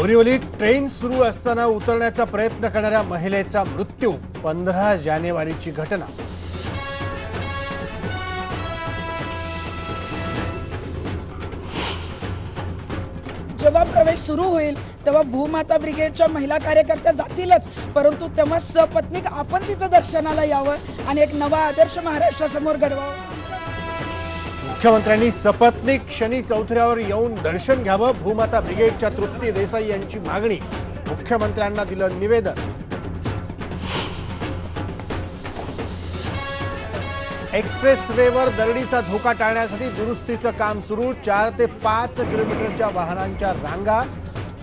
बोरिवलीत train सुरू असताना उतरण्याचा प्रयत्न करणाऱ्या महिलेचा मृत्यू 15 जानेवारीची घटना। जेव्हा प्रवेश सुरू होईल तेव्हा भूमाता ब्रिगेडच्या महिला कार्यकर्त्या जातीलच, परंतु तेव्हा सपत्नीक आपण तिथे दर्शनाला यावं आणि एक नवा आदर्श महाराष्ट्रासमोर घडवावा। मुख्यमंत्र्यांनी सपत्नीक शनी चौथऱ्यावर येऊन दर्शन घ्यावं, भूमाता ब्रिगेडच्या तृप्ती देसाई यांची मागणी। मुख्यमंत्र्यांना दिलं निवेदन। एक्सप्रेसवेवर दरडीचा धोका टाळण्यासाठी दुरुस्तीचं काम सुरू। 4 ते 5 किलोमीटरच्या वाहनांच्या रांगा,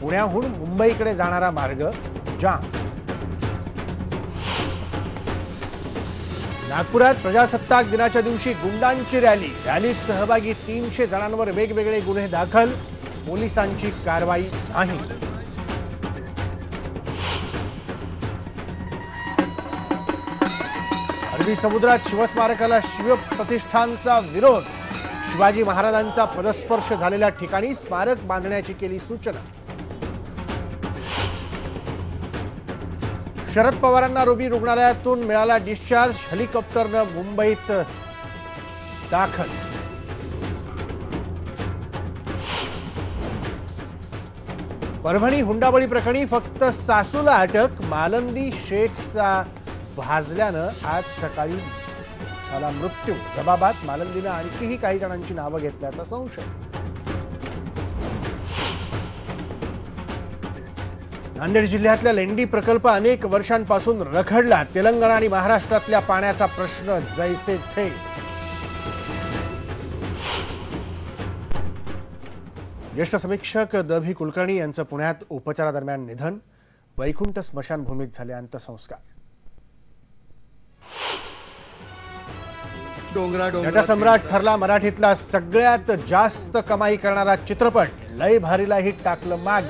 पुण्याहून मुंबईकडे जाणारा मार्ग जाम। नागपुरात प्रजासत्ताक दिनाच्या दिवशी गुंडांची रॅलीत सहभागी 300 जणांवर वेगवेगळे गुन्हे दाखल, पोलिसांची कारवाई नाही। अरबी समुद्रात शिवस्मारकाला शिवप्रतिष्ठानचा विरोध, शिवाजी महाराजांचा पदस्पर्श झालेल्या ठिकाणी स्मारक बांधण्याची केली सूचना। शरद पवारांना रोबी रुग्णालयातून मिळाला डिस्चार्ज, हेलिकॉप्टरनं मुंबईत दाखल। परभणी हुंडाबळी प्रकरणी फक्त सासूला अटक, मालंदी शेखचा भाजल्यानं आज सकाळी झाला मृत्यू। जबाबात मालंदीनं आणखीही काही जणांची नावं घेतल्याचा संशय। नांदेड जिल्ह्यातल्या लेंडी प्रकल्प अनेक वर्षांपासून रखडला, तेलंगणा आणि महाराष्ट्रातल्या पाण्याचा प्रश्न जैसे थे। ज्येष्ठ समीक्षक द.भी. कुलकर्णी यांचं पुण्यात उपचारादरम्यान निधन, वैकुंठ स्मशानभूमीत झाले अंत्यसंस्कार। नटसम्राट ठरला मराठीतला सगळ्यात जास्त कमाई करणारा चित्रपट, लय भारीला हिट टाकलं माग।